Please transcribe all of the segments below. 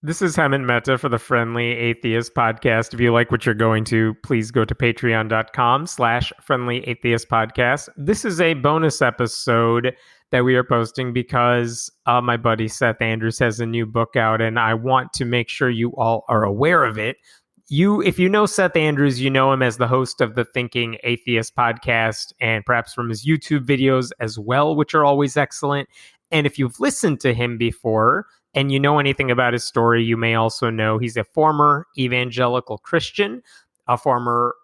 This is Hemant Mehta for the Friendly Atheist Podcast. If you like what you're going to, please go to patreon.com/friendly atheist podcast. This is a bonus episode that we are posting because my buddy Seth Andrews has a new book out, and I want to make sure you all are aware of it. If you know Seth Andrews, you know him as the host of the Thinking Atheist podcast, and perhaps from his YouTube videos as well, which are always excellent. And if you've listened to him before, and you know anything about his story, you may also know he's a former evangelical Christian, a former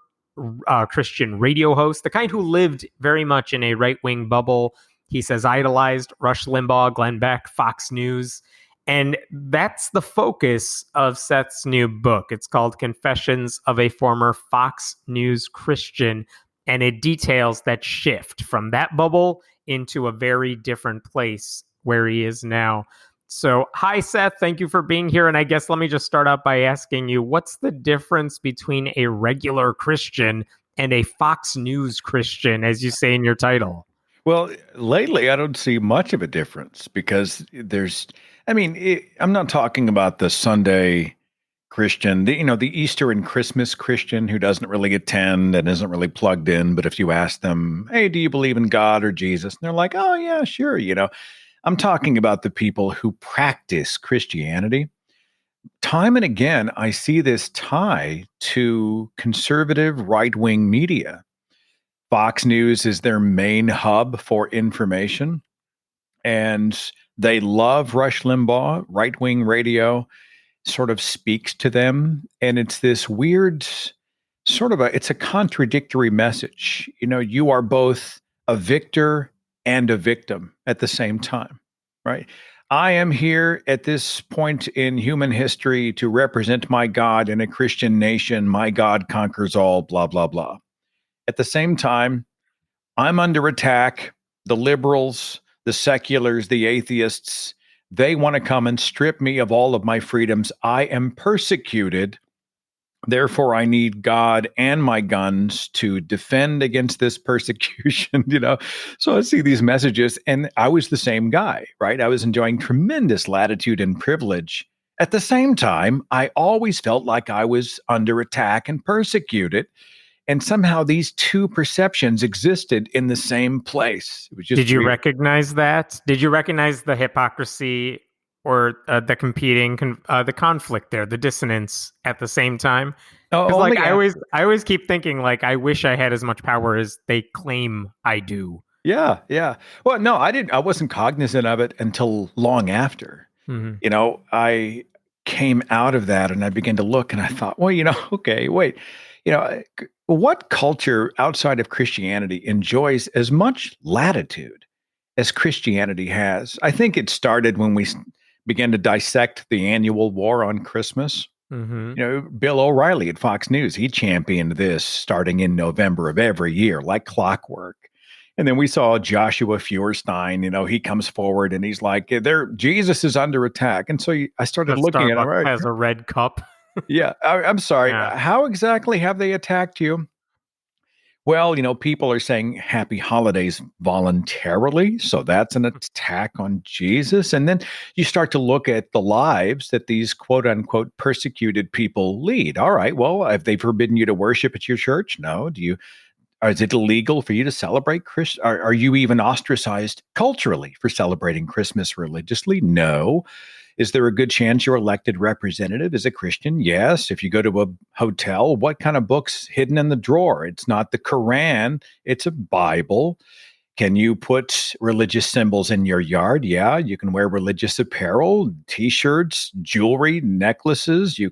Christian radio host, the kind who lived very much in a right-wing bubble. He says idolized Rush Limbaugh, Glenn Beck, Fox News. And that's the focus of Seth's new book. It's called Confessions of a Former Fox News Christian. And it details that shift from that bubble into a very different place where he is now. So, hi, Seth. Thank you for being here. And I guess let me just start out by asking you, what's the difference between a regular Christian and a Fox News Christian, as you say in your title? Well, lately I don't see much of a difference because I'm not talking about the Sunday Christian, the Easter and Christmas Christian who doesn't really attend and isn't really plugged in. But if you ask them, hey, do you believe in God or Jesus? And they're like, oh, yeah, sure. I'm talking about the people who practice Christianity. Time and again, I see this tie to conservative right-wing media. Fox News is their main hub for information, and they love Rush Limbaugh. Right-wing radio sort of speaks to them, and it's this weird it's a contradictory message. You are both a victor and a victim at the same time, right? I am here at this point in human history to represent my God in a Christian nation. My God conquers all, blah, blah, blah. At the same time, I'm under attack. The liberals, the seculars, the atheists, they want to come and strip me of all of my freedoms. I am persecuted. Therefore, I need God and my guns to defend against this persecution, So I see these messages, and I was the same guy, right? I was enjoying tremendous latitude and privilege. At the same time, I always felt like I was under attack and persecuted. And somehow these two perceptions existed in the same place. It was just Did you weird. recognize that? Did you recognize the hypocrisy or the the conflict there, the dissonance at the same time? Oh, Because only I always keep thinking like I wish I had as much power as they claim I do. Yeah, yeah. Well, no, I didn't. I wasn't cognizant of it until long after. Mm-hmm. I came out of that and I began to look and I thought, well, okay, wait, what culture outside of Christianity enjoys as much latitude as Christianity has? I think it started when we began to dissect the annual war on Christmas. Mm-hmm. Bill O'Reilly at Fox News, he championed this starting in November of every year, like clockwork. And then we saw Joshua Feuerstein, he comes forward and he's like, Jesus is under attack. And so I started looking at him. Starbucks has a red cup. Yeah, I'm sorry. Yeah. How exactly have they attacked you? Well, people are saying happy holidays voluntarily. So that's an attack on Jesus. And then you start to look at the lives that these quote unquote persecuted people lead. All right, well, have they forbidden you to worship at your church? No. Is it illegal for you to celebrate Christmas? Are you even ostracized culturally for celebrating Christmas religiously? No. Is there a good chance your elected representative is a Christian? Yes. If you go to a hotel, what kind of book's hidden in the drawer? It's not the Quran, it's a Bible. Can you put religious symbols in your yard? Yeah, you can wear religious apparel, t-shirts, jewelry, necklaces. You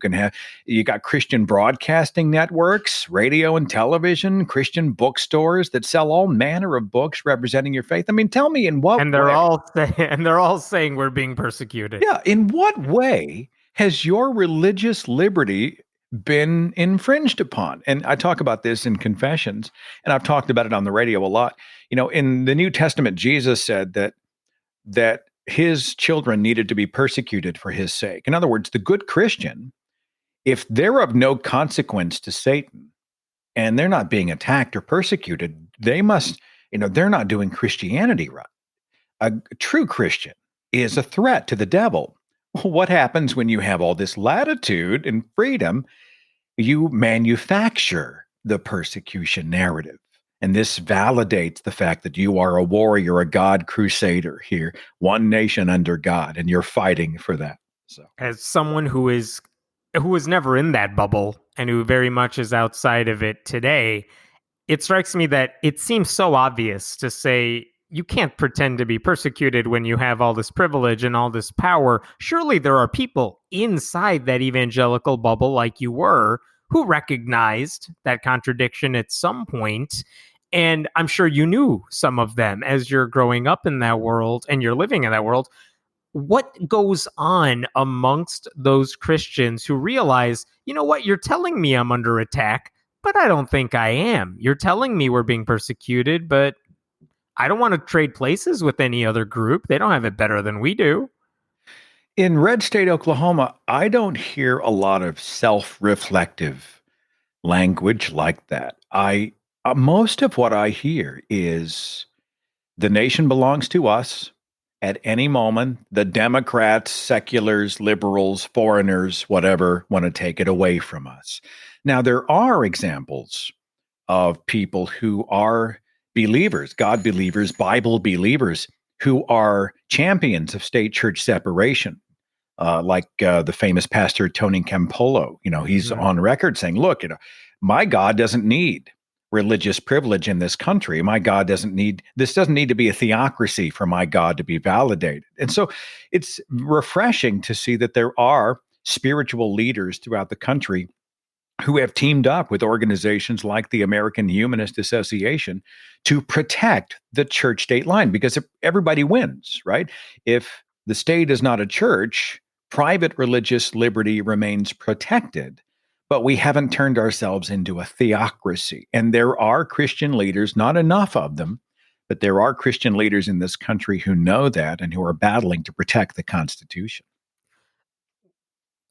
got Christian broadcasting networks, radio and television, Christian bookstores that sell all manner of books representing your faith. I mean, tell me in what And they're all saying we're being persecuted. Yeah, in what way has your religious liberty been infringed upon? And I talk about this in Confessions, and I've talked about it on the radio a lot. In the New Testament, Jesus said that his children needed to be persecuted for his sake. In other words, the good Christian, if they're of no consequence to Satan and they're not being attacked or persecuted, they must, they're not doing Christianity right. A true Christian is a threat to the devil. What happens when you have all this latitude and freedom? You manufacture the persecution narrative. And this validates the fact that you are a warrior, a God crusader here, one nation under God, and you're fighting for that. So, As someone who was never in that bubble and who very much is outside of it today, it strikes me that it seems so obvious to say you can't pretend to be persecuted when you have all this privilege and all this power. Surely there are people inside that evangelical bubble, like you were, who recognized that contradiction at some point. And I'm sure you knew some of them as you're growing up in that world and you're living in that world. What goes on amongst those Christians who realize, you know what, you're telling me I'm under attack, but I don't think I am. You're telling me we're being persecuted, but I don't want to trade places with any other group. They don't have it better than we do. in Red State, Oklahoma, I don't hear a lot of self-reflective language like that. I Most of what I hear is the nation belongs to us. At any moment, the Democrats, seculars, liberals, foreigners, whatever, want to take it away from us. Now, there are examples of people who are believers, God believers, Bible believers, who are champions of state church separation, like the famous pastor Tony Campolo. He's Mhm. on record saying, "Look, my God doesn't need religious privilege in this country. My God doesn't need this. Doesn't need to be a theocracy for my God to be validated." And so, it's refreshing to see that there are spiritual leaders throughout the country who have teamed up with organizations like the American Humanist Association to protect the church state line, because everybody wins, right? If the state is not a church, private religious liberty remains protected. But we haven't turned ourselves into a theocracy. And there are Christian leaders, not enough of them, but there are Christian leaders in this country who know that and who are battling to protect the Constitution.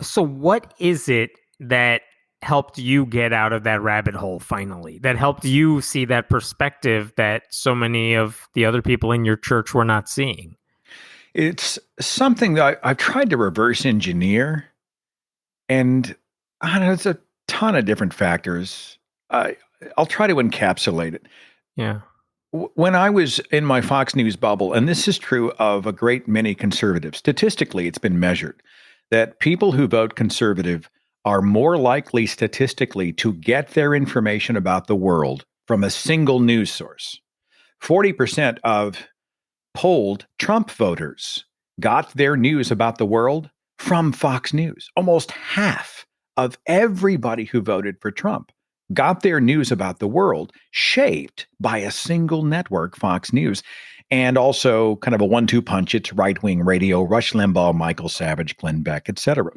So, what is it that helped you get out of that rabbit hole finally? That helped you see that perspective that so many of the other people in your church were not seeing? It's something that I've tried to reverse engineer. And I don't know, it's a ton of different factors. I, I'll try to encapsulate it. Yeah. When I was in my Fox News bubble, and this is true of a great many conservatives, statistically, it's been measured that people who vote conservative are more likely statistically to get their information about the world from a single news source. 40% of polled Trump voters got their news about the world from Fox News. Almost half of everybody who voted for Trump got their news about the world shaped by a single network, Fox News, and also kind of a 1-2 punch. It's right-wing radio, Rush Limbaugh, Michael Savage, Glenn Beck, etc.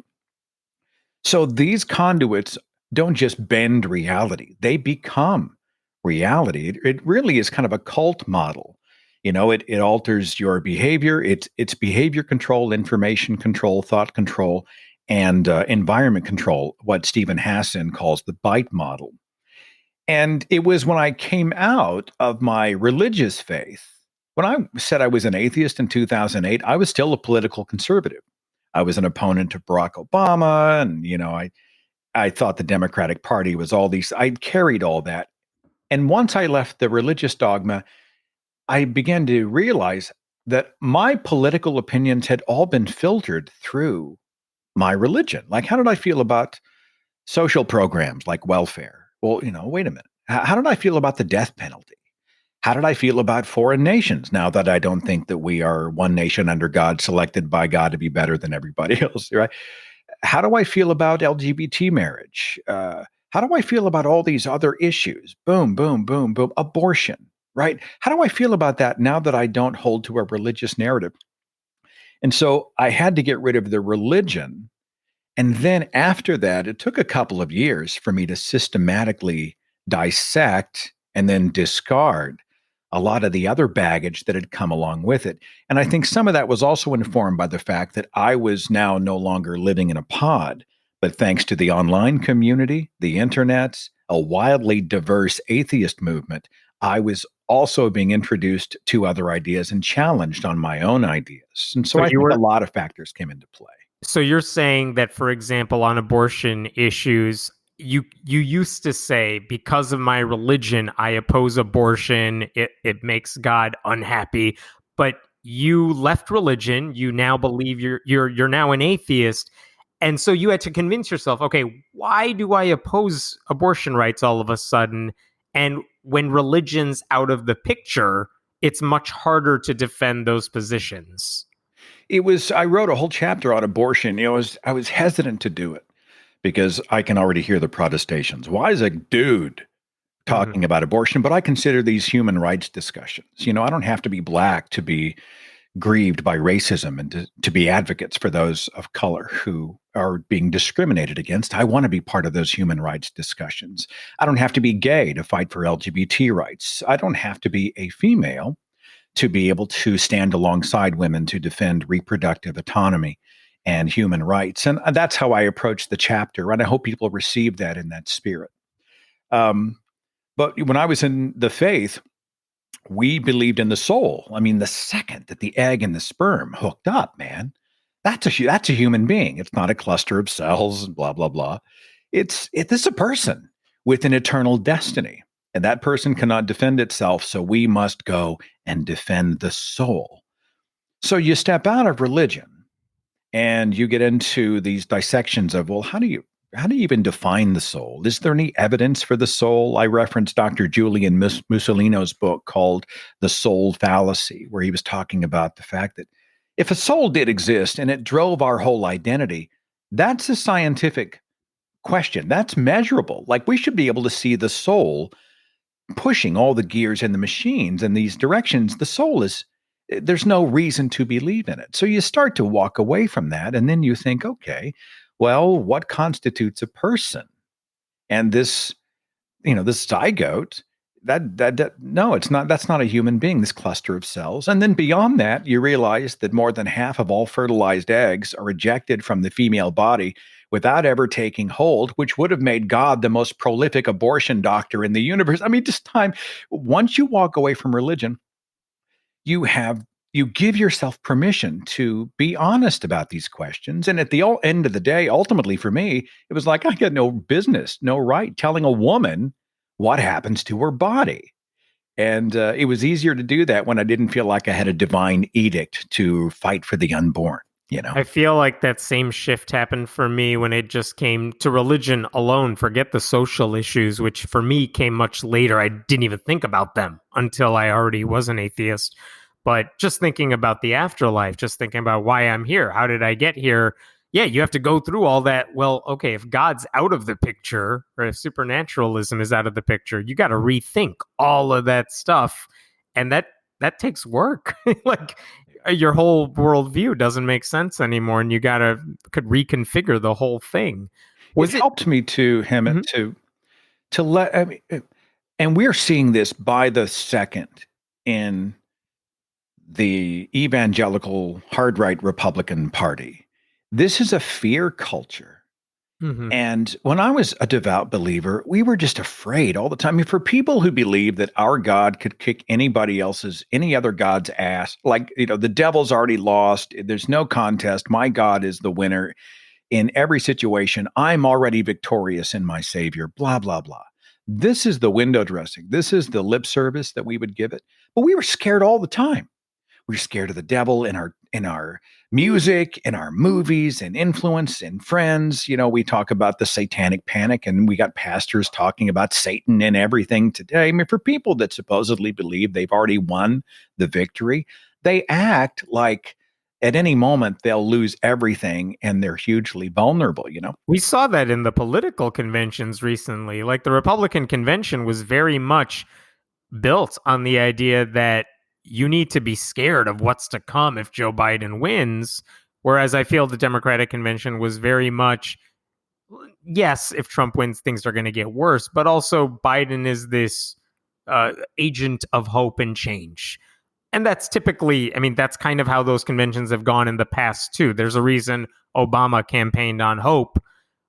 So these conduits don't just bend reality; they become reality. It really is kind of a cult model. It alters your behavior. It's behavior control, information control, thought control, and environment control. What Stephen Hassan calls the bite model. And it was when I came out of my religious faith, when I said I was an atheist in 2008, I was still a political conservative. I was an opponent of Barack Obama, and I thought the Democratic Party was all these. I carried all that, and once I left the religious dogma, I began to realize that my political opinions had all been filtered through my religion. Like, how did I feel about social programs like welfare? Well, wait a minute. How did I feel about the death penalty? How did I feel about foreign nations now that I don't think that we are one nation under God, selected by God to be better than everybody else, right? How do I feel about LGBT marriage? How do I feel about all these other issues? Boom, boom, boom, boom. Abortion, right? How do I feel about that now that I don't hold to a religious narrative? And so I had to get rid of the religion. And then after that, it took a couple of years for me to systematically dissect and then discard a lot of the other baggage that had come along with it. And I think some of that was also informed by the fact that I was now no longer living in a pod, but thanks to the online community, the internet, a wildly diverse atheist movement, I was also being introduced to other ideas and challenged on my own ideas. And so So I you think a were lot of factors came into play. So you're saying that, for example, on abortion issues, you used to say, because of my religion, I oppose abortion. It makes God unhappy. But you left religion. You now believe you're now an atheist. And so you had to convince yourself, okay, why do I oppose abortion rights all of a sudden? And when religion's out of the picture, it's much harder to defend those positions. I wrote a whole chapter on abortion. I was hesitant to do it because I can already hear the protestations. Why is a dude Mm-hmm. talking about abortion? But I consider these human rights discussions. I don't have to be black to be grieved by racism and to be advocates for those of color who are being discriminated against. I want to be part of those human rights discussions. I don't have to be gay to fight for LGBT rights. I don't have to be a female to be able to stand alongside women to defend reproductive autonomy and human rights. And that's how I approach the chapter. And I hope people receive that in that spirit. Um, but when I was in the faith, we believed in the soul. I mean, the second that the egg and the sperm hooked up, man, that's a human being. It's not a cluster of cells and blah blah blah. It's a person with an eternal destiny, and that person cannot defend itself. So we must go and defend the soul. So you step out of religion and you get into these dissections of, well, how do you even define the soul? Is there any evidence for the soul? I referenced Dr. Julian Mussolino's book called The Soul Fallacy, where he was talking about the fact that if a soul did exist and it drove our whole identity, that's a scientific question. That's measurable. Like, we should be able to see the soul pushing all the gears in the machines in these directions. The soul is, there's no reason to believe in it. So you start to walk away from that. And then you think, okay, well, what constitutes a person? And this zygote, no, it's not, that's not a human being, this cluster of cells. And then beyond that, you realize that more than half of all fertilized eggs are ejected from the female body without ever taking hold, which would have made God the most prolific abortion doctor in the universe. I mean, once you walk away from religion, you give yourself permission to be honest about these questions. And at the end of the day, ultimately for me, it was like, I got no business, no right telling a woman what happens to her body. And it was easier to do that when I didn't feel like I had a divine edict to fight for the unborn. I feel like that same shift happened for me when it just came to religion alone. Forget the social issues, which for me came much later. I didn't even think about them until I already was an atheist. But just thinking about the afterlife, just thinking about why I'm here, how did I get here? Yeah, you have to go through all that. Well, okay, if God's out of the picture, or if supernaturalism is out of the picture, you got to rethink all of that stuff. And that takes work. Like, your whole worldview doesn't make sense anymore, and you could reconfigure the whole thing. It Was it? helped me to Hemet Mhm. to let I mean, and we're seeing this by the second in the evangelical hard right Republican Party. This is a fear culture. Mhm. And when I was a devout believer, we were just afraid all the time. I mean, for people who believe that our God could kick any other God's ass, like, the devil's already lost, there's no contest, my God is the winner in every situation, I'm already victorious in my Savior, blah, blah, blah. This is the window dressing. This is the lip service that we would give it. But we were scared all the time. We're scared of the devil in our music, in our movies, and influence, and friends. We talk about the satanic panic, and we got pastors talking about Satan and everything today. I mean, for people that supposedly believe they've already won the victory, they act like at any moment they'll lose everything and they're hugely vulnerable. We saw that in the political conventions recently. Like, the Republican convention was very much built on the idea that you need to be scared of what's to come if Joe Biden wins. Whereas I feel the Democratic convention was very much, yes, if Trump wins, things are going to get worse, but also Biden is this agent of hope and change. And that's typically, I mean, that's kind of how those conventions have gone in the past, too. There's a reason Obama campaigned on hope,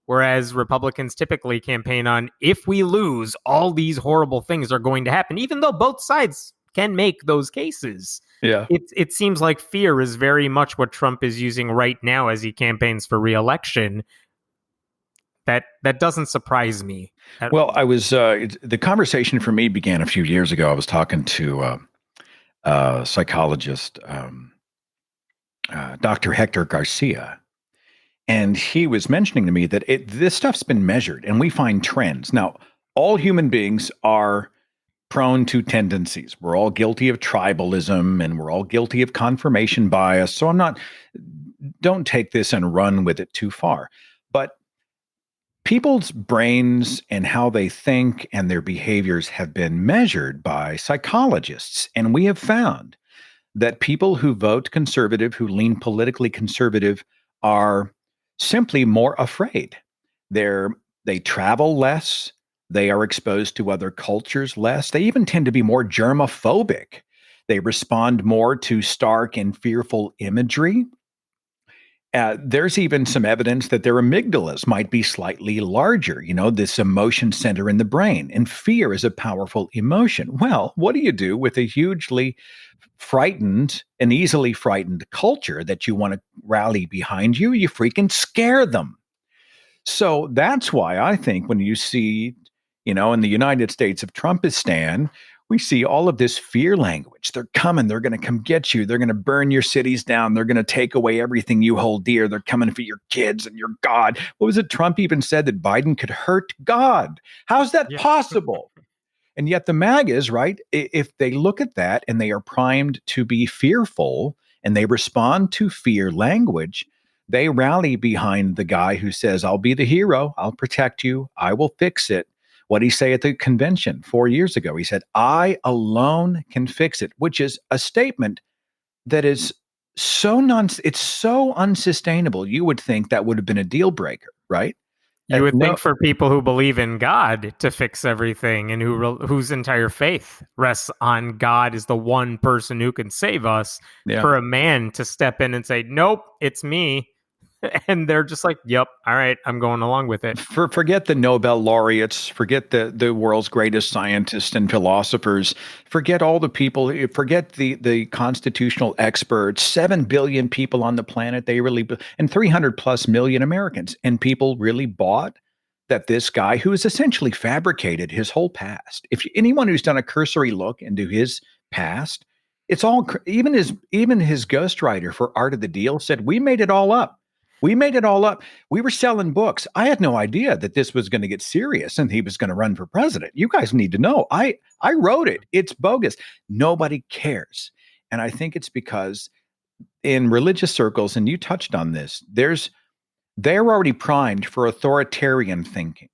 whereas Republicans typically campaign on, if we lose, all these horrible things are going to happen, even though both sides can make those cases. Yeah. It seems like fear is very much what Trump is using right now as he campaigns for re-election. That doesn't surprise me. Well, I was the conversation for me began a few years ago. I was talking to psychologist, Dr. Hector Garcia, and he was mentioning to me that this stuff's been measured, and we find trends. Now, all human beings are prone to tendencies. We're all guilty of tribalism, and we're all guilty of confirmation bias. So don't take this and run with it too far. But people's brains and how they think and their behaviors have been measured by psychologists. And we have found that people who vote conservative, who lean politically conservative, are simply more afraid. They travel less. They are exposed to other cultures less. They even tend to be more germophobic. They respond more to stark and fearful imagery. There's even some evidence that their amygdalas might be slightly larger, this emotion center in the brain. And fear is a powerful emotion. Well, what do you do with a hugely frightened and easily frightened culture that you want to rally behind you? You freaking scare them. So that's why I think when you see, in the United States of Trumpistan, we see all of this fear language. They're coming. They're going to come get you. They're going to burn your cities down. They're going to take away everything you hold dear. They're coming for your kids and your God. What was it? Trump even said that Biden could hurt God. How's that Yeah. possible? And yet the MAGAs, right? If they look at that and they are primed to be fearful and they respond to fear language, they rally behind the guy who says, I'll be the hero. I'll protect you. I will fix it. What did he say at the convention 4 years ago? He said, I alone can fix it, which is a statement that is it's so unsustainable. You would think that would have been a deal breaker, right? You would No, think for people who believe in God to fix everything and whose entire faith rests on God is the one person who can save us, yeah. for a man to step in and say, nope, it's me. And they're just like, yep, all right, I'm going along with it. Forget the Nobel laureates, forget the world's greatest scientists and philosophers, forget all the people, forget the constitutional experts, 7 billion people on the planet, and 300 plus million Americans. And people really bought that this guy who has essentially fabricated his whole past. If anyone who's done a cursory look into his past, it's all, even his ghostwriter for Art of the Deal said, we made it all up. We made it all up. We were selling books. I had no idea that this was going to get serious and he was going to run for president. You guys need to know. I wrote it. It's bogus. Nobody cares. And I think it's because in religious circles, and you touched on this, they're already primed for authoritarian thinking,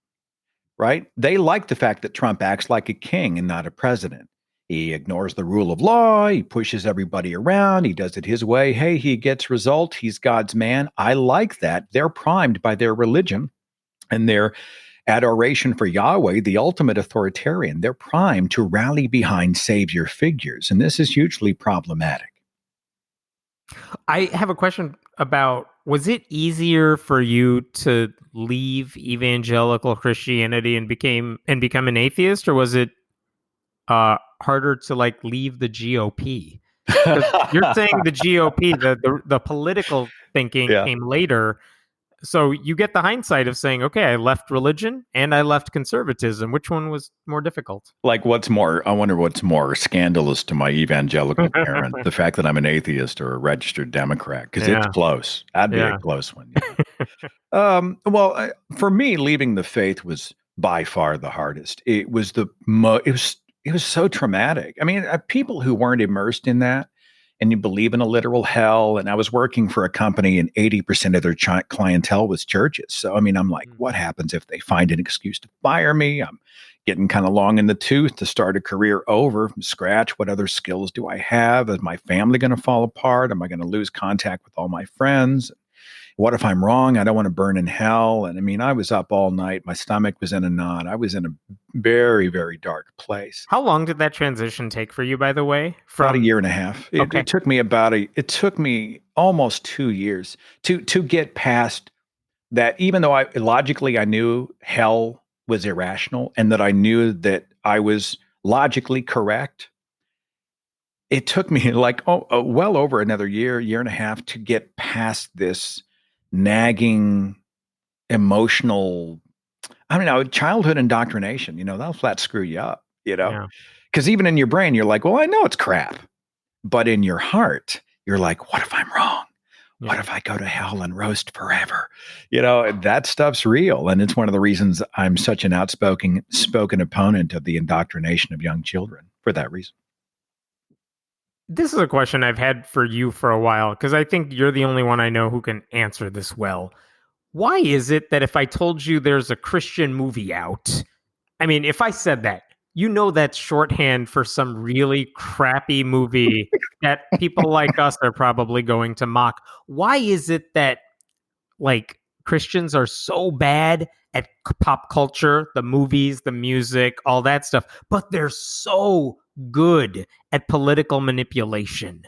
right? They like the fact that Trump acts like a king and not a president. He ignores the rule of law. He pushes everybody around. He does it his way. Hey, he gets result. He's God's man. I like that. They're primed by their religion and their adoration for Yahweh, the ultimate authoritarian. They're primed to rally behind savior figures. And this is hugely problematic. I have a question about, was it easier for you to leave evangelical Christianity and become an atheist, or was it harder to like leave the GOP? You're saying the GOP, the political thinking Yeah. came later. So you get the hindsight of saying, okay, I left religion and I left conservatism. Which one was more difficult? Like, I wonder what's more scandalous to my evangelical parent, the fact that I'm an atheist or a registered Democrat, because it's close. That'd be a close one. Well, for me, leaving the faith was by far the hardest. It was it was so traumatic. I mean, people who weren't immersed in that and you believe in a literal hell. And I was working for a company and 80% of their clientele was churches. So, I mean, I'm like, what happens if they find an excuse to fire me? I'm getting kind of long in the tooth to start a career over from scratch. What other skills do I have? Is my family going to fall apart? Am I going to lose contact with all my friends? What if I'm wrong? I don't want to burn in hell. And I mean, I was up all night. My stomach was in a knot. I was in a very, very dark place. How long did that transition take for you, by the way? About a year and a half. It took me it took me almost 2 years to get past that. Even though logically I knew hell was irrational and that I knew that I was logically correct, it took me like well over another year and a half to get past this nagging emotional, I don't know, childhood indoctrination. That'll flat screw you up, Yeah. because even in your brain, you're like, well, I know it's crap. But in your heart, you're like, what if I'm wrong? What Yeah. if I go to hell and roast forever? That stuff's real. And it's one of the reasons I'm such an outspoken opponent of the indoctrination of young children for that reason. This is a question I've had for you for a while because I think you're the only one I know who can answer this well. Why is it that if I told you there's a Christian movie out, I mean, if I said that, that's shorthand for some really crappy movie that people like us are probably going to mock. Why is it that like Christians are so bad at pop culture, the movies, the music, all that stuff, but they're so good at political manipulation?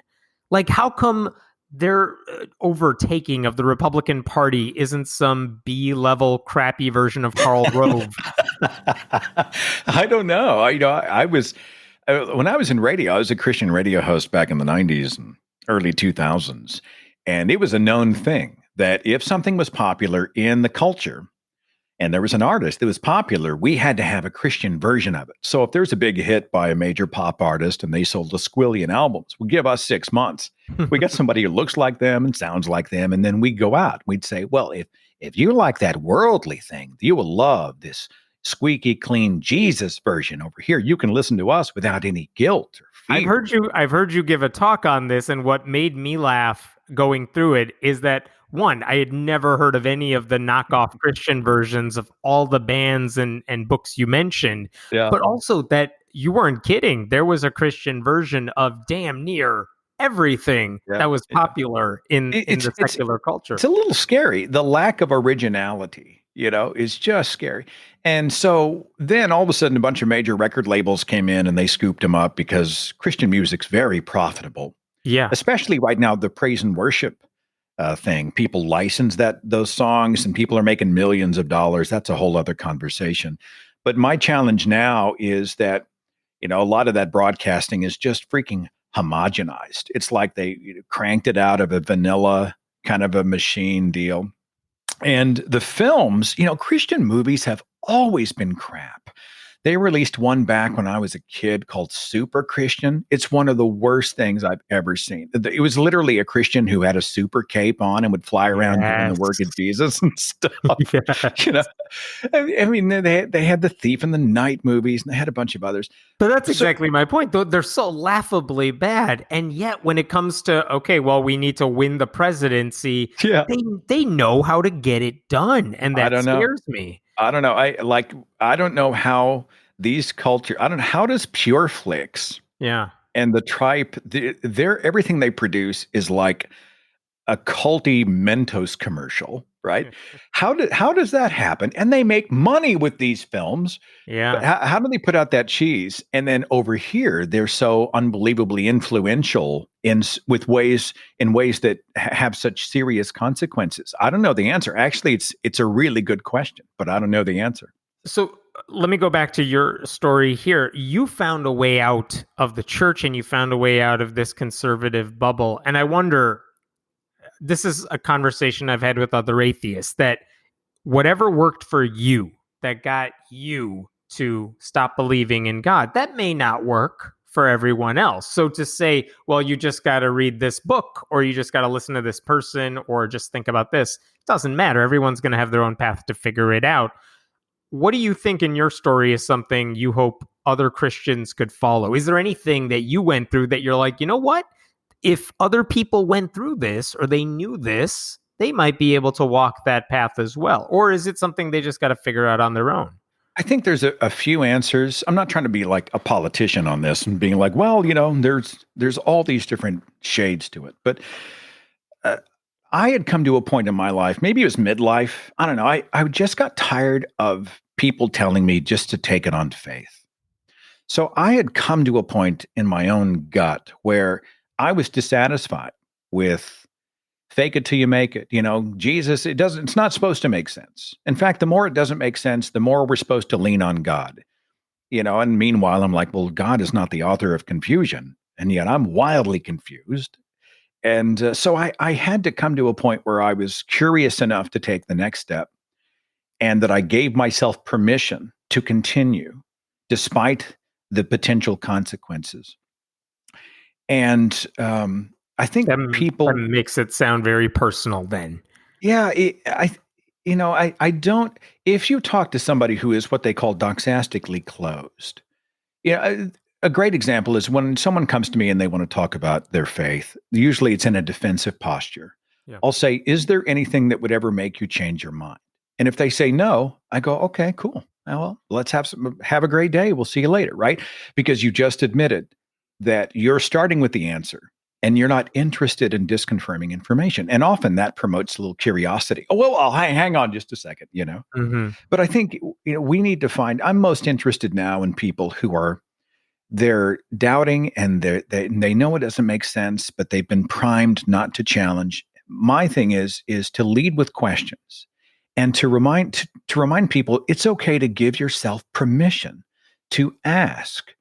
Like, how come their overtaking of the Republican Party isn't some B-level crappy version of Karl Rove? I don't know. I was when I was in radio, I was a Christian radio host back in the 90s and early 2000s. And it was a known thing that if something was popular in the culture and there was an artist that was popular, we had to have a Christian version of it. So if there's a big hit by a major pop artist and they sold a squillion albums, we'll give us 6 months. We got somebody who looks like them and sounds like them. And then we'd go out. We'd say, well, if you like that worldly thing, you will love this squeaky clean Jesus version over here. You can listen to us without any guilt or fear. I've heard you give a talk on this, and what made me laugh going through it is that one, I had never heard of any of the knockoff Christian versions of all the bands and books you mentioned, Yeah. but also that you weren't kidding. There was a Christian version of damn near everything Yeah. that was popular in the secular culture. It's a little scary. The lack of originality, is just scary. And so then all of a sudden, a bunch of major record labels came in and they scooped them up because Christian music's very profitable. Yeah. Especially right now, the praise and worship thing. People license those songs and people are making millions of dollars. That's a whole other conversation. But my challenge now is that, a lot of that broadcasting is just freaking homogenized. It's like they cranked it out of a vanilla kind of a machine deal. And the films, Christian movies have always been crap. They released one back when I was a kid called Super Christian. It's one of the worst things I've ever seen. It was literally a Christian who had a super cape on and would fly around doing the work of Jesus and stuff. Yes. I mean, they had the Thief in the Night movies and they had a bunch of others. But that's exactly my point. They're so laughably bad. And yet when it comes to, okay, well, we need to win the presidency, they know how to get it done. And that scares me. I don't know. I don't know how these culture. I don't know how does Pure Flix, and the Tripe, everything they produce is like a culty Mentos commercial, right? How does that happen? And they make money with these films. Yeah. But how do they put out that cheese? And then over here, they're so unbelievably influential in ways that have such serious consequences. I don't know the answer. Actually, it's a really good question, but I don't know the answer. So let me go back to your story here. You found a way out of the church and you found a way out of this conservative bubble. And I wonder, this is a conversation I've had with other atheists, that whatever worked for you, that got you to stop believing in God, that may not work for everyone else. So to say, well, you just got to read this book, or you just got to listen to this person, or just think about this, doesn't matter. Everyone's going to have their own path to figure it out. What do you think in your story is something you hope other Christians could follow? Is there anything that you went through that you're like, you know what? If other people went through this or they knew this, they might be able to walk that path as well? Or is it something they just got to figure out on their own? I think there's a few answers. I'm not trying to be like a politician on this and being like, well, there's all these different shades to it. But I had come to a point in my life, maybe it was midlife. I don't know. I just got tired of people telling me just to take it on faith. So I had come to a point in my own gut where I was dissatisfied with fake it till you make it. Jesus, it's not supposed to make sense. In fact, the more it doesn't make sense, the more we're supposed to lean on God. And meanwhile, I'm like, well, God is not the author of confusion. and yet I'm wildly confused. And so I had to come to a point where I was curious enough to take the next step, and that I gave myself permission to continue despite the potential consequences. And I think That people, makes it sound very personal then. yeah, I don't, if you talk to somebody who is what they call doxastically closed, yeah, a great example is when someone comes to me and they want to talk about their faith. Usually it's in a defensive posture. Yeah. I'll say, "Is there anything that would ever make you change your mind?" And if they say no, I go, "Okay, cool. Well, let's have a great day. We'll see you later," right? Because you just admitted that you're starting with the answer and you're not interested in disconfirming information. And often that promotes a little curiosity. Oh, well, hang on just a second, you know. Mm-hmm. But I think we need to find. I'm most interested now in people who are they're doubting, and they know it doesn't make sense, but they've been primed not to challenge. My thing is to lead with questions, and to remind people it's okay to give yourself permission to ask.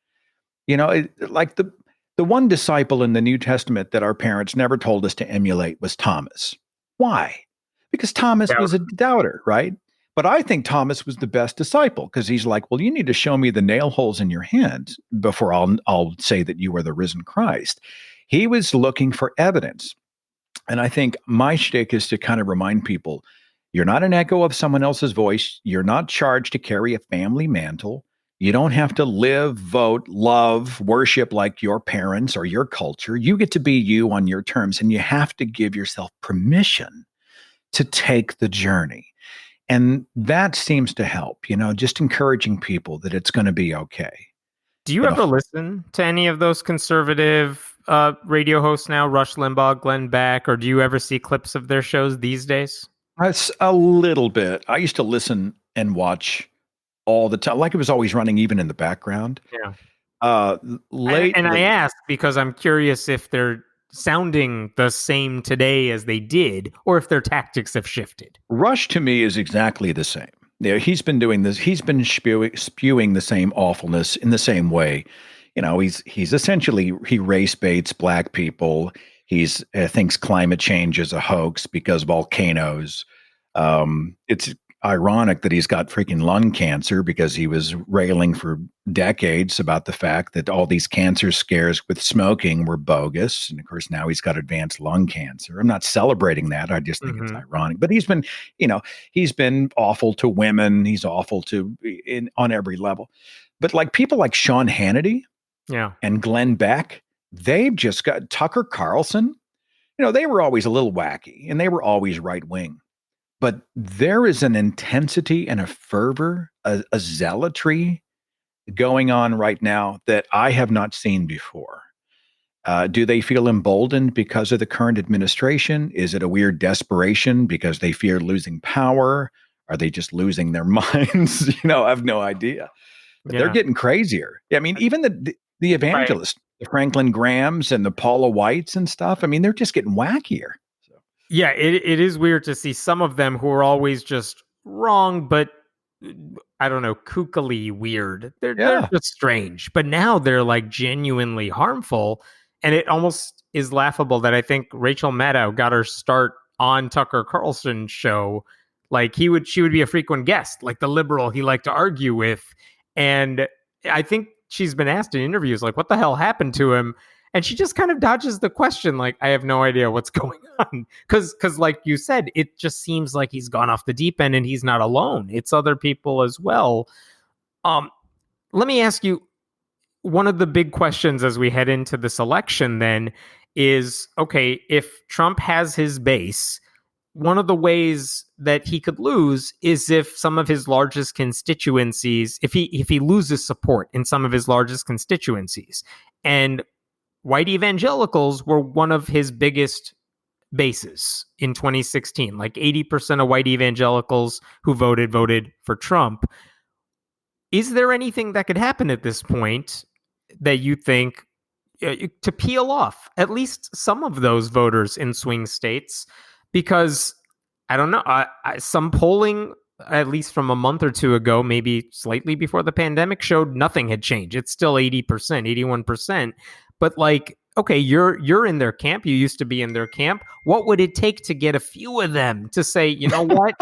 Like the one disciple in the New Testament that our parents never told us to emulate was Thomas. Why? Because Thomas Yeah. was a doubter, right? But I think Thomas was the best disciple because he's like, well, you need to show me the nail holes in your hand before I'll say that you are the risen Christ. He was looking for evidence. And I think my shtick is to kind of remind people you're not an echo of someone else's voice. You're not charged to carry a family mantle. You don't have to live, vote, love, worship like your parents or your culture. You get to be you on your terms, and you have to give yourself permission to take the journey. And that seems to help, just encouraging people that it's going to be okay. Do you You know, ever listen to any of those conservative radio hosts now, Rush Limbaugh, Glenn Beck, or do you ever see clips of their shows these days? it's a little bit. I used to listen and watch all the time, like it was always running, even in the background. Yeah. Uh, And I lately, ask because I'm curious if they're sounding the same today as they did, or if their tactics have shifted. Rush to me is exactly the same. Yeah, he's been doing this. He's been spewing the same awfulness in the same way. He's essentially he race baits black people. He's thinks climate change is a hoax because volcanoes. It's ironic that he's got freaking lung cancer because he was railing for decades about the fact that all these cancer scares with smoking were bogus. And of course, now he's got advanced lung cancer. I'm not celebrating that. I just think it's Mm-hmm. ironic. But he's been awful to women. He's awful on every level. But like people like Sean Hannity Yeah. and Glenn Beck, they've just got Tucker Carlson. They were always a little wacky and they were always right wing. But there is an intensity and a fervor, a zealotry going on right now that I have not seen before. Do they feel emboldened because of the current administration? Is it a weird desperation because they fear losing power? Are they just losing their minds? I have no idea. But they're Yeah. getting crazier. I mean, even the Right. evangelists, the Franklin Grahams and the Paula Whites and stuff. I mean, they're just getting wackier. So, Yeah, it is weird to see some of them who are always just wrong, but I don't know, kookily weird. They're yeah. just strange. But now they're like genuinely harmful. And it almost is laughable that I think Rachel Maddow got her start on Tucker Carlson's show. Like she would be a frequent guest, like the liberal he liked to argue with. And I think she's been asked in interviews, like, what the hell happened to him? And she just kind of dodges the question, like, I have no idea what's going on. Because like you said, it just seems like he's gone off the deep end and he's not alone. It's other people as well. Um, Let me ask you, one of the big questions as we head into this election then is, okay, if Trump has his base, one of the ways that he could lose is if some of his largest constituencies, if he loses support in some of his largest constituencies. And white evangelicals were one of his biggest bases in 2016. Like 80% of white evangelicals who voted for Trump. Is there anything that could happen at this point that you think to peel off at least some of those voters in swing states? Because I don't know, some polling, at least from a month or two ago, maybe slightly before the pandemic, showed nothing had changed. It's still 80%, 81%. But like, okay, you're in their camp. You used to be in their camp. What would it take to get a few of them to say, you know what,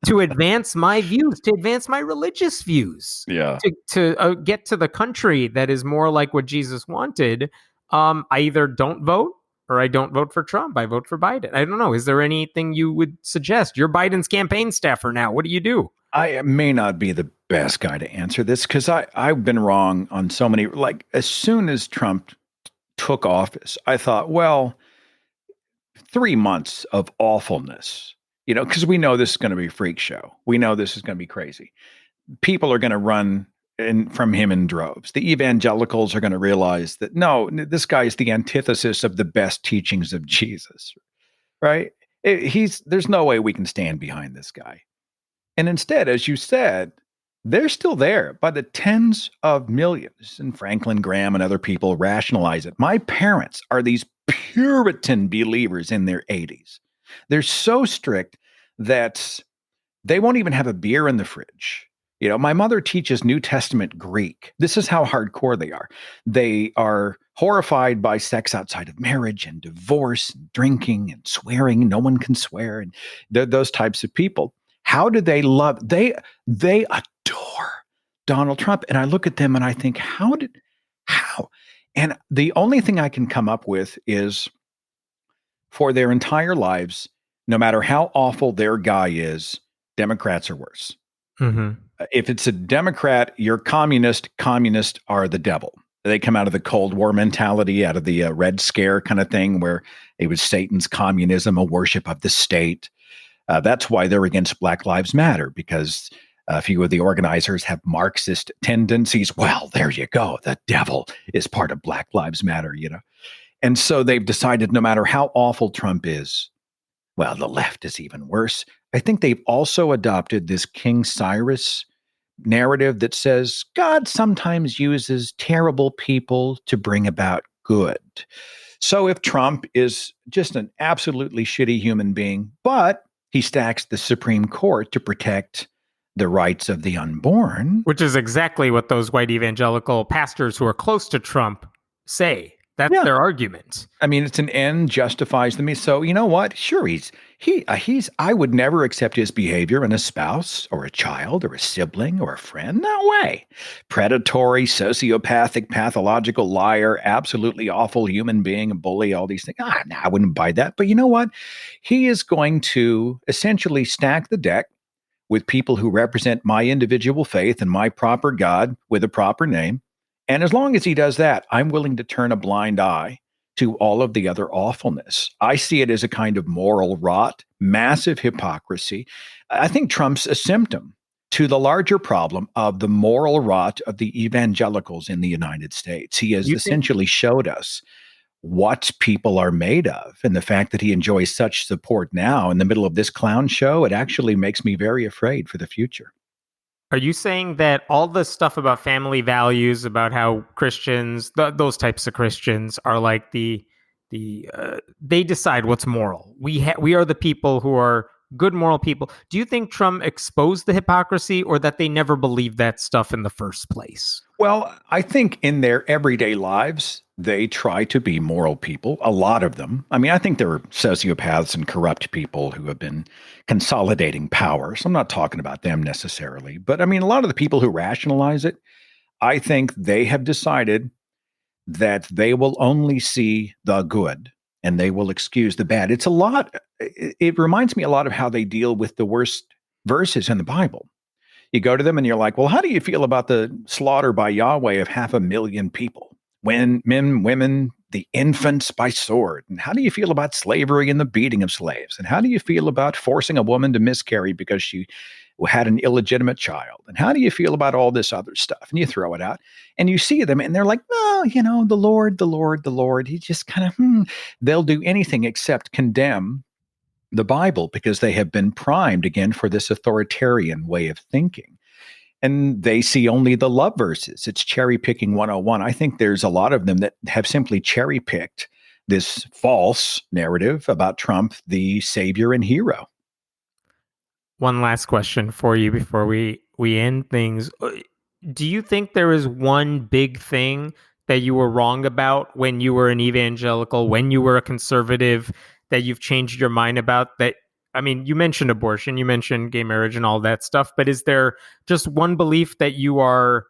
to advance my views, to advance my religious views, Yeah. to get to the country that is more like what Jesus wanted? I either don't vote or I don't vote for Trump. I vote for Biden. I don't know. Is there anything you would suggest? You're Biden's campaign staffer now. What do you do? I may not be the best guy to answer this because I've been wrong on so many. Like, as soon as Trump took office, I thought, well, 3 months of awfulness, because we know this is going to be a freak show. We know this is going to be crazy. People are going to run from him in droves. The evangelicals are going to realize that, no, this guy is the antithesis of the best teachings of Jesus, right? There's no way we can stand behind this guy. And instead, as you said, they're still there by the tens of millions. And Franklin Graham and other people rationalize it. My parents are these Puritan believers in their 80s. They're so strict that they won't even have a beer in the fridge. My mother teaches New Testament Greek. This is how hardcore they are. They are horrified by sex outside of marriage and divorce, and drinking and swearing. No one can swear. And they're those types of people. How do they love? They adore Donald Trump. And I look at them and I think, how? And the only thing I can come up with is, for their entire lives, no matter how awful their guy is, Democrats are worse. Mm-hmm. If it's a Democrat, you're communist. Communists are the devil. They come out of the Cold War mentality, out of the Red Scare kind of thing, where it was Satan's communism, a worship of the state. That's why they're against Black Lives Matter, because a few of the organizers have Marxist tendencies. Well, there you go. The devil is part of Black Lives Matter, And so they've decided no matter how awful Trump is, well, the left is even worse. I think they've also adopted this King Cyrus narrative that says God sometimes uses terrible people to bring about good. So if Trump is just an absolutely shitty human being, but he stacks the Supreme Court to protect the rights of the unborn. Which is exactly what those white evangelical pastors who are close to Trump say. That's Yeah. their argument. I mean, it's an end justifies the means. So you know what? Sure, he's. I would never accept his behavior in a spouse or a child or a sibling or a friend. No way. Predatory, sociopathic, pathological liar, absolutely awful human being, a bully, all these things. No, I wouldn't buy that. But you know what? He is going to essentially stack the deck with people who represent my individual faith and my proper God with a proper name. And as long as he does that, I'm willing to turn a blind eye to all of the other awfulness. I see it as a kind of moral rot, massive hypocrisy. I think Trump's a symptom to the larger problem of the moral rot of the evangelicals in the United States. He has essentially showed us what people are made of. And the fact that he enjoys such support now in the middle of this clown show, it actually makes me very afraid for the future. Are you saying that all the stuff about family values, about how Christians, those types of Christians, are like they decide what's moral? We are the people who are good moral people. Do you think Trump exposed the hypocrisy, or that they never believed that stuff in the first place? Well, I think in their everyday lives, they try to be moral people, a lot of them. I mean, I think there are sociopaths and corrupt people who have been consolidating power. So I'm not talking about them necessarily. But I mean, a lot of the people who rationalize it, I think they have decided that they will only see the good and they will excuse the bad. It reminds me a lot of how they deal with the worst verses in the Bible. You go to them and you're like, well, how do you feel about the slaughter by Yahweh of 500,000 people? When men, women, the infants by sword. And how do you feel about slavery and the beating of slaves? And how do you feel about forcing a woman to miscarry because she had an illegitimate child? And how do you feel about all this other stuff? And you throw it out and you see them and they're like, no, the Lord, the Lord, the Lord. He just kind of, they'll do anything except condemn the Bible because they have been primed again for this authoritarian way of thinking. And they see only the love verses. It's cherry picking 101. I think there's a lot of them that have simply cherry picked this false narrative about Trump, the savior and hero. One last question for you before we end things. Do you think there is one big thing that you were wrong about when you were an evangelical, when you were a conservative, that you've changed your mind about that? I mean, you mentioned abortion, you mentioned gay marriage and all that stuff, but is there just one belief that you are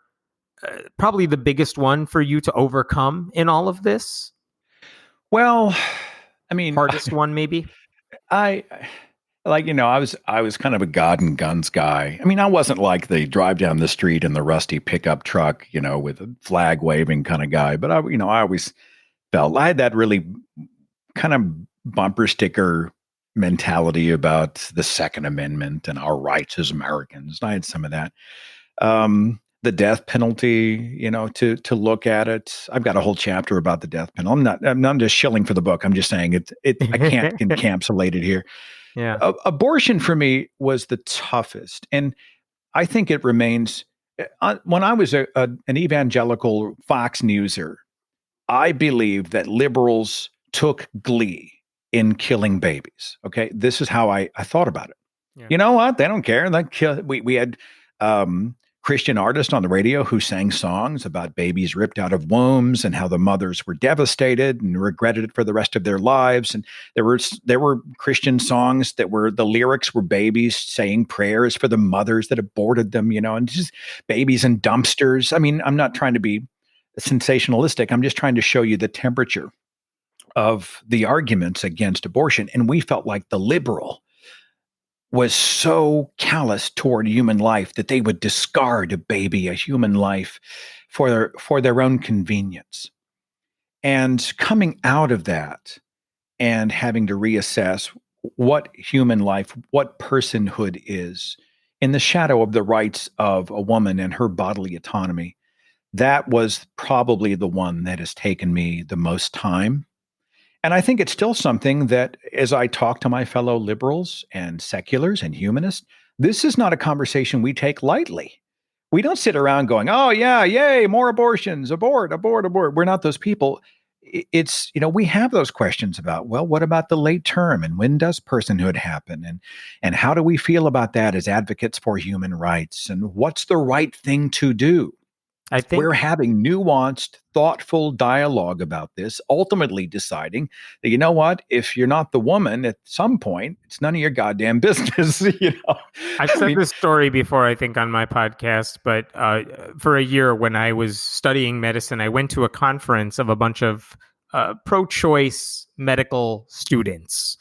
probably the biggest one for you to overcome in all of this? Well, I mean, Hardest one, maybe? I like, I was kind of a God and guns guy. I mean, I wasn't like the drive down the street in the rusty pickup truck, with a flag waving kind of guy. But I always felt I had that really kind of bumper sticker mentality about the Second Amendment and our rights as Americans. I had some of that. The death penalty, to look at it. I've got a whole chapter about the death penalty. I'm not just shilling for the book. I'm just saying I can't encapsulate it here. Yeah. Abortion for me was the toughest. And I think it remains. When I was an evangelical Fox Newser, I believe that liberals took glee in killing babies. Okay. This is how I thought about it. Yeah. You know what? They don't care. We had Christian artists on the radio who sang songs about babies ripped out of wombs and how the mothers were devastated and regretted it for the rest of their lives. And there were Christian songs that the lyrics were babies saying prayers for the mothers that aborted them, and just babies in dumpsters. I mean, I'm not trying to be sensationalistic. I'm just trying to show you the temperature of the arguments against abortion. And we felt like the liberal was so callous toward human life that they would discard a baby, a human life, for their own convenience. And coming out of that and having to reassess what human life, what personhood is in the shadow of the rights of a woman and her bodily autonomy, that was probably the one that has taken me the most time. And I think it's still something that, as I talk to my fellow liberals and seculars and humanists, this is not a conversation we take lightly. We don't sit around going, oh, yeah, yay, more abortions, abort, abort, abort. We're not those people. It's, we have those questions about, well, what about the late term? And when does personhood happen? And how do we feel about that as advocates for human rights? And what's the right thing to do? I think We're having nuanced, thoughtful dialogue about this, ultimately deciding that, you know what, if you're not the woman at some point, it's none of your goddamn business. I've said this story before, I think, on my podcast, but for a year when I was studying medicine, I went to a conference of a bunch of pro-choice medical students.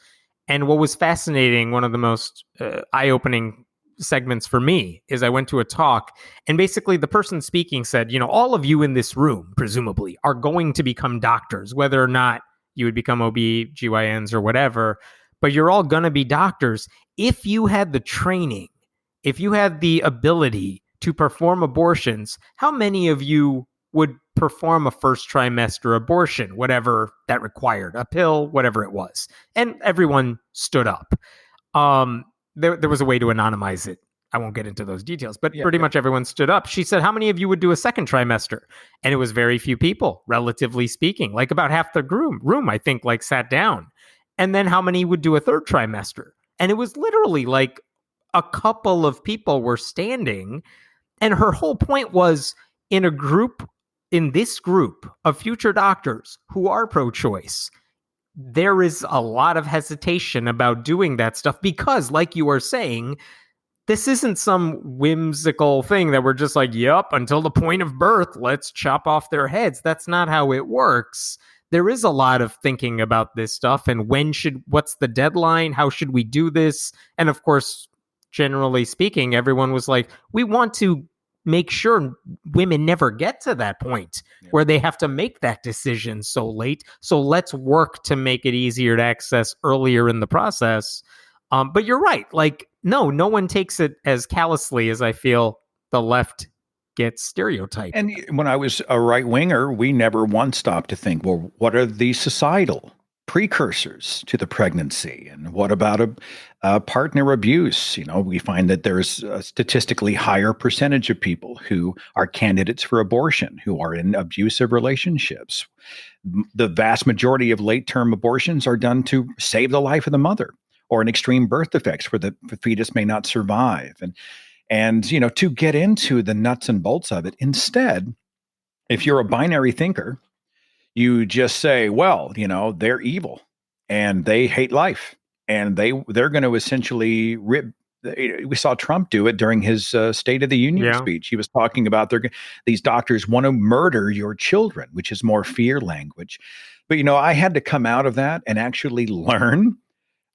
And what was fascinating, one of the most eye-opening segments for me, is I went to a talk, and basically the person speaking said, all of you in this room, presumably, are going to become doctors, whether or not you would become OB-GYNs or whatever, but you're all going to be doctors. If you had the training, if you had the ability to perform abortions, how many of you would perform a first trimester abortion, whatever that required, a pill, whatever it was? And everyone stood up. There was a way to anonymize it. I won't get into those details, but pretty much everyone stood up. She said, how many of you would do a second trimester? And it was very few people, relatively speaking, like about half the room, I think, like sat down. And then how many would do a third trimester? And it was literally like a couple of people were standing. And her whole point was, in this group of future doctors who are pro-choice, there is a lot of hesitation about doing that stuff because, like you are saying, this isn't some whimsical thing that we're just like, yep, until the point of birth, let's chop off their heads. That's not how it works. There is a lot of thinking about this stuff and what's the deadline? How should we do this? And of course, generally speaking, everyone was like, we want to make sure women never get to that point where they have to make that decision so late. So let's work to make it easier to access earlier in the process. But you're right. Like, no one takes it as callously as I feel the left gets stereotyped. And when I was a right winger, we never once stopped to think, well, what are the societal precursors to the pregnancy? And what about a partner abuse? We find that there's a statistically higher percentage of people who are candidates for abortion, who are in abusive relationships. The vast majority of late-term abortions are done to save the life of the mother, or in extreme birth defects where the fetus may not survive. And to get into the nuts and bolts of it, instead, If you're a binary thinker, you just say, well, they're evil and they hate life and they're going to essentially rip. We saw Trump do it during his State of the Union Yeah. speech. He was talking about these doctors want to murder your children, which is more fear language. But I had to come out of that and actually learn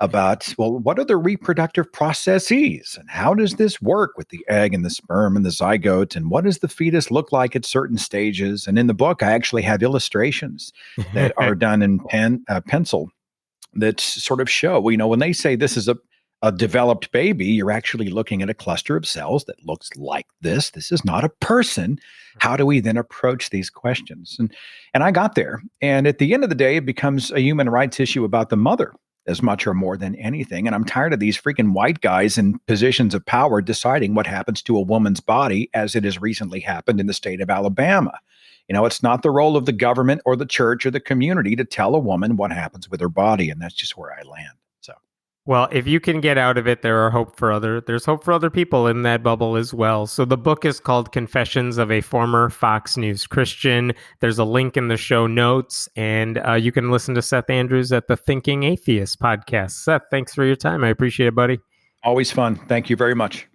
about, well, what are the reproductive processes and how does this work with the egg and the sperm and the zygote, and what does the fetus look like at certain stages? And in the book, I actually have illustrations that are done in pencil that sort of show, when they say this is a developed baby, you're actually looking at a cluster of cells that looks like this. This is not a person. How do we then approach these questions? And I got there. And at the end of the day, it becomes a human rights issue about the mother as much or more than anything. And I'm tired of these freaking white guys in positions of power deciding what happens to a woman's body, as it has recently happened in the state of Alabama. It's not the role of the government or the church or the community to tell a woman what happens with her body. And that's just where I land. So, well, if you can get out of it, there's hope for other people in that bubble as well. So the book is called Confessions of a Former Fox News Christian. There's a link in the show notes, and you can listen to Seth Andrews at the Thinking Atheist podcast. Seth, thanks for your time. I appreciate it, buddy. always fun. Thank you very much.